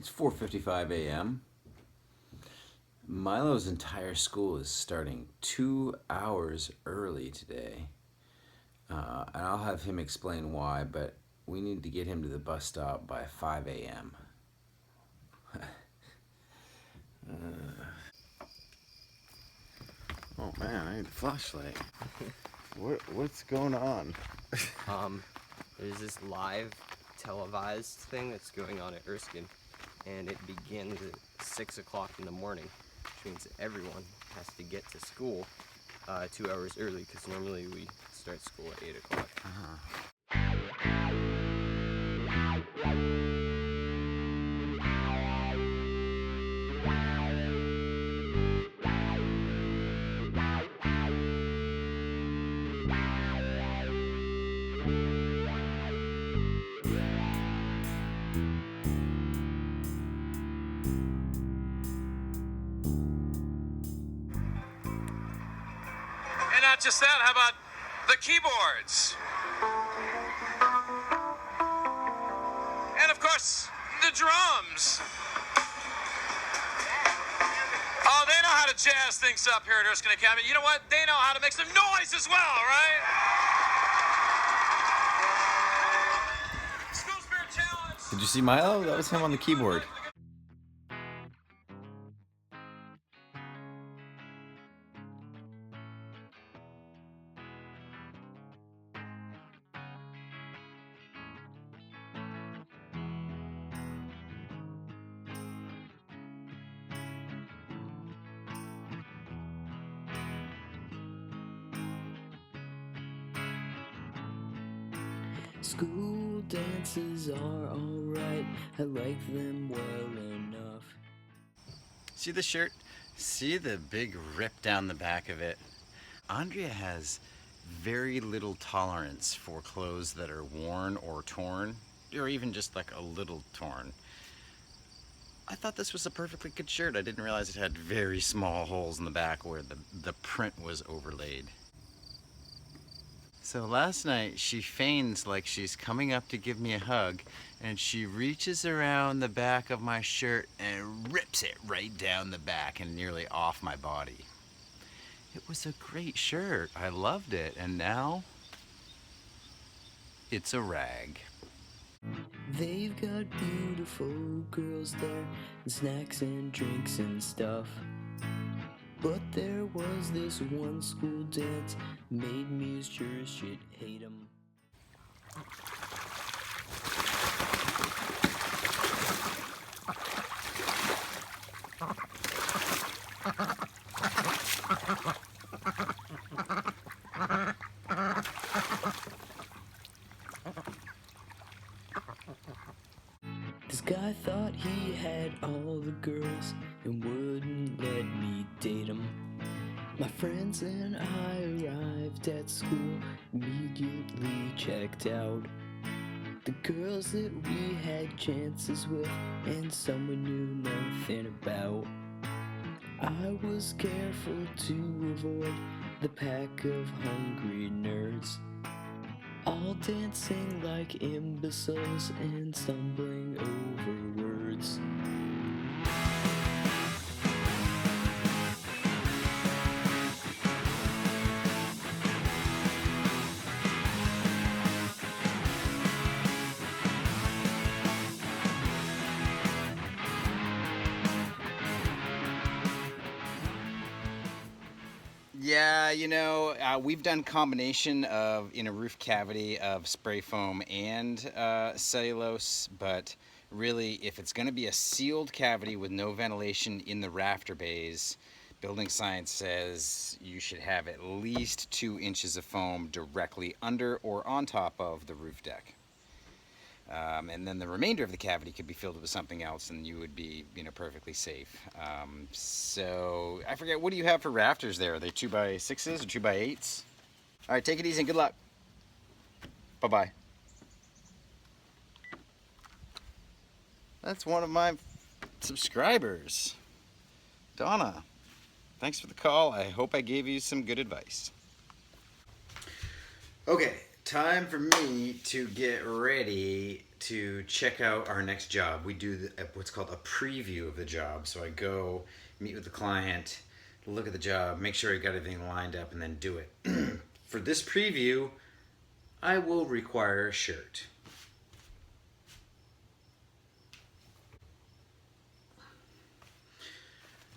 It's 4:55 a.m. Milo's entire school is starting 2 hours early today. And I'll have him explain why, but we need to get him to the bus stop by 5 a.m. Oh man, I need a flashlight. What's going on? There's this live televised thing that's going on at Erskine, and it begins at 6 o'clock in the morning, which means that everyone has to get to school 2 hours early, because normally we start school at 8 o'clock. And not just that, how about the keyboards? And of course, the drums. Oh, they know how to jazz things up here at Erskine Academy. You know what? They know how to make some noise as well, right? School Spirit Challenge. Did you see Milo? That was him on the keyboard. School dances are alright, I like them well enough. See the shirt? See the big rip down the back of it? Andrea has very little tolerance for clothes that are worn or torn, or even just like a little torn. I thought this was a perfectly good shirt. I didn't realize it had very small holes in the back where the print was overlaid. So last night she feigns like she's coming up to give me a hug, and she reaches around the back of my shirt and rips it right down the back and nearly off my body. It was a great shirt. I loved it, and now it's a rag. They've got beautiful girls there, and snacks and drinks and stuff. But there was this one school dance, made me sure as shit hate 'em. This guy thought he had all the girls and wouldn't let me date him. My friends and I arrived at school, immediately checked out. The girls that we had chances with and some we knew nothing about. I was careful to avoid the pack of hungry nerds, all dancing like imbeciles and stumbling over words. Yeah, you know, we've done combination of in a roof cavity of spray foam and cellulose, but really if it's going to be a sealed cavity with no ventilation in the rafter bays, building science says you should have at least 2 inches of foam directly under or on top of the roof deck. And then the remainder of the cavity could be filled with something else, and you would be, you know, perfectly safe. So I forget, what do you have for rafters there? Are they 2x6s or 2x8s? All right, take it easy and good luck. Bye-bye. That's one of my subscribers, Donna. Thanks for the call. I hope I gave you some good advice. Okay, time for me to get ready to check out our next job. We do what's called a preview of the job. So I go meet with the client, look at the job, make sure I got everything lined up, and then do it. For this preview, I will require a shirt.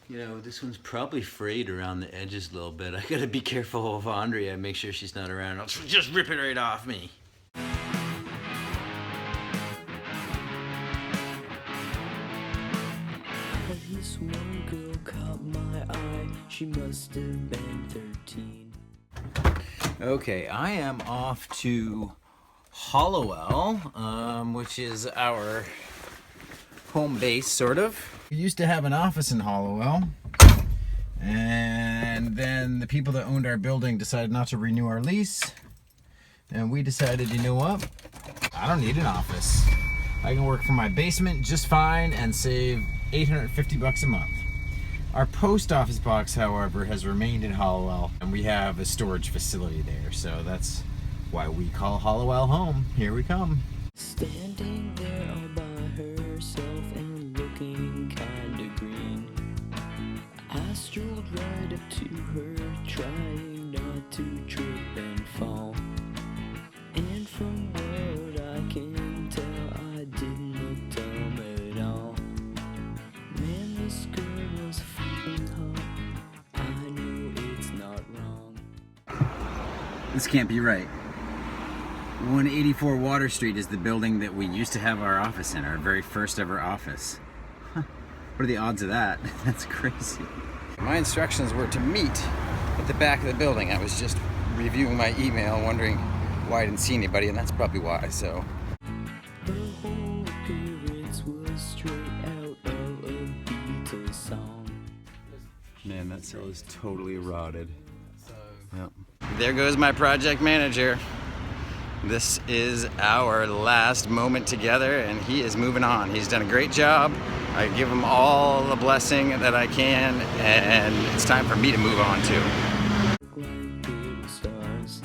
You know, this one's probably frayed around the edges a little bit. I gotta be careful of Andrea, make sure she's not around. I'll just rip it right off me. This one girl caught my eye. She must have been 13. Okay, I am off to Hollowell, which is our home base, sort of. We used to have an office in Hollowell, and then the people that owned our building decided not to renew our lease, and we decided, you know what? I don't need an office. I can work from my basement just fine and save $850 a month. Our post office box, however, has remained in Hollowell, and we have a storage facility there, so that's why we call Hollowell home. Here we come. Standing there all by herself and looking kinda green. I strolled right up to her, trying not to trip and fall. And from what I can tell, I didn't look dumb at all. Man, this girl was fucking hot. I know it's not wrong. This can't be right. 184 Water Street is the building that we used to have our office in, our very first ever office. Huh. What are the odds of that? That's crazy. My instructions were to meet at the back of the building. I was just reviewing my email, wondering why I didn't see anybody, and that's probably why, so. Her whole appearance was straight out of a Beatles song. Man, that cell is totally rotted. Yep. There goes my project manager. This is our last moment together, and he is moving on. He's done a great job. I give him all the blessing that I can, and it's time for me to move on too. Like little stars.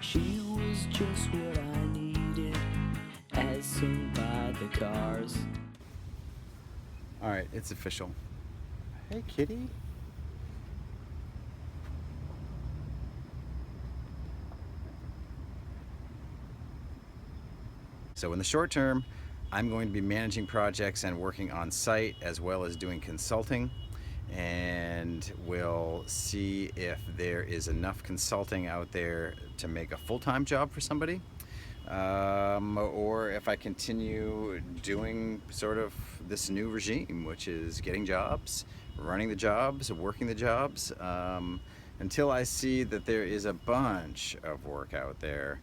She was just what I needed, as seen by the cars. All right, it's official. Hey, kitty. So in the short term, I'm going to be managing projects and working on site as well as doing consulting, and we'll see if there is enough consulting out there to make a full-time job for somebody, or if I continue doing sort of this new regime, which is getting jobs, running the jobs, working the jobs, until I see that there is a bunch of work out there.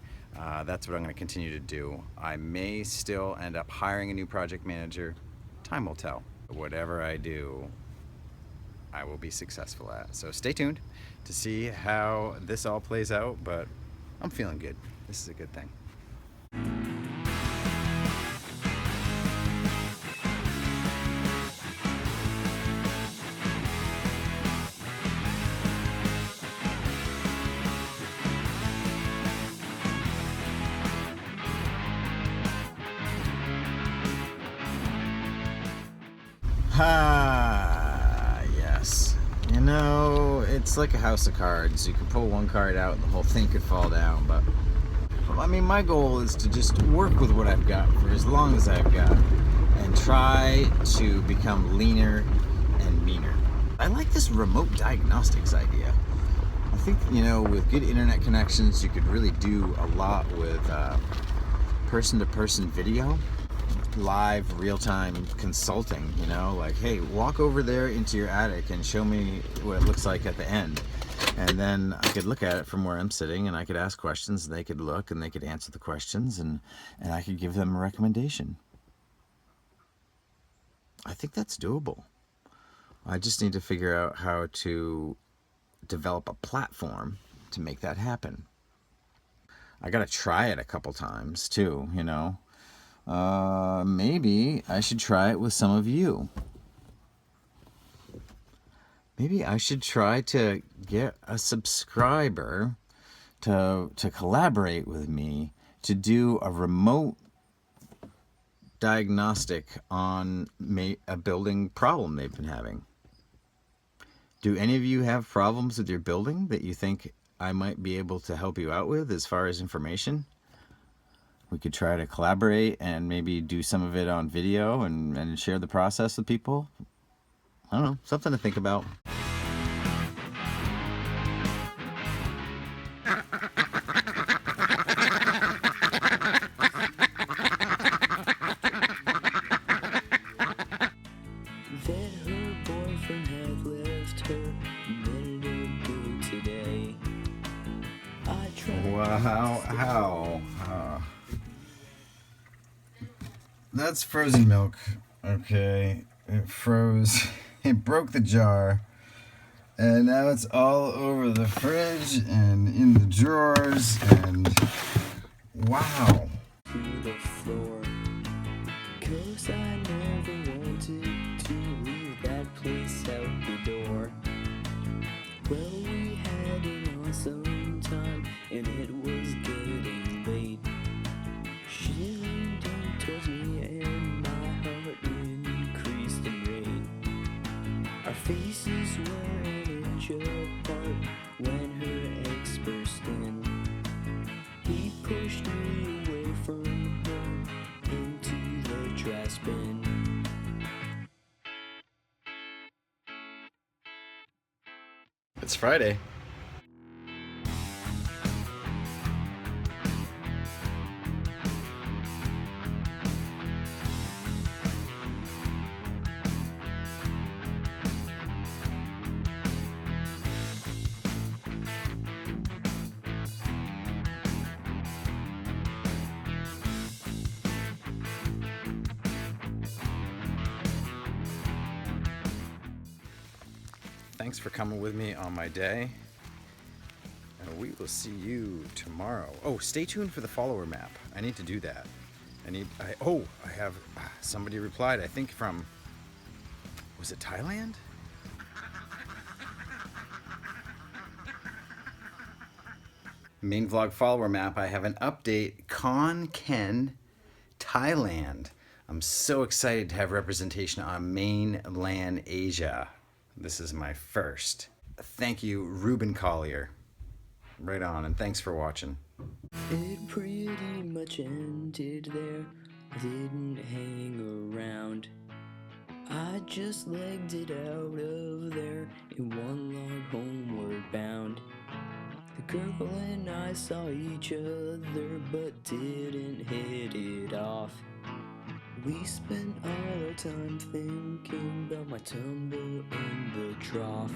That's what I'm going to continue to do. I may still end up hiring a new project manager. Time will tell. Whatever I do, I will be successful at. So stay tuned to see how this all plays out, but I'm feeling good. This is a good thing. Ah, yes. You know, it's like a house of cards. You can pull one card out and the whole thing could fall down, but I mean, my goal is to just work with what I've got for as long as I've got and try to become leaner and meaner. I like this remote diagnostics idea. I think, you know, with good internet connections, you could really do a lot with person-to-person video. Live real-time consulting, you know, like, hey, walk over there into your attic and show me what it looks like at the end, and then I could look at it from where I'm sitting and I could ask questions and they could look and they could answer the questions, and I could give them a recommendation. I think that's doable. I just need to figure out how to develop a platform to make that happen. I gotta try it a couple times too, you know. Maybe I should try it with some of you. Maybe I should try to get a subscriber to collaborate with me to do a remote diagnostic on a building problem they've been having. Do any of you have problems with your building that you think I might be able to help you out with as far as information? We could try to collaborate and maybe do some of it on video and share the process with people. I don't know, something to think about. That her boyfriend had left her a minute ago today. I tried. Wow, that's frozen milk. Okay, it froze. It broke the jar. And now it's all over the fridge and in the drawers and wow. To the floor. 'Cause I never wanted to leave that place out the door. Well, we had an awesome time and it was getting late. She leaned in towards me and my heart increased in rate. Our faces were an inch apart when her ex burst in. He pushed me away from her into the trash bin. It's Friday. Thanks for coming with me on my day. And we will see you tomorrow. Oh, stay tuned for the follower map. I need to do that. I have somebody replied, I think from, was it Thailand? Main vlog follower map. I have an update. Khon Ken, Thailand. I'm so excited to have representation on mainland Asia. This is my first. Thank you, Ruben Collier. Right on, and thanks for watching. It pretty much ended there. I didn't hang around. I just legged it out of there in one log homeward bound. The girl and I saw each other but didn't hit it off. We spent all our time thinking about my tumble in the trough.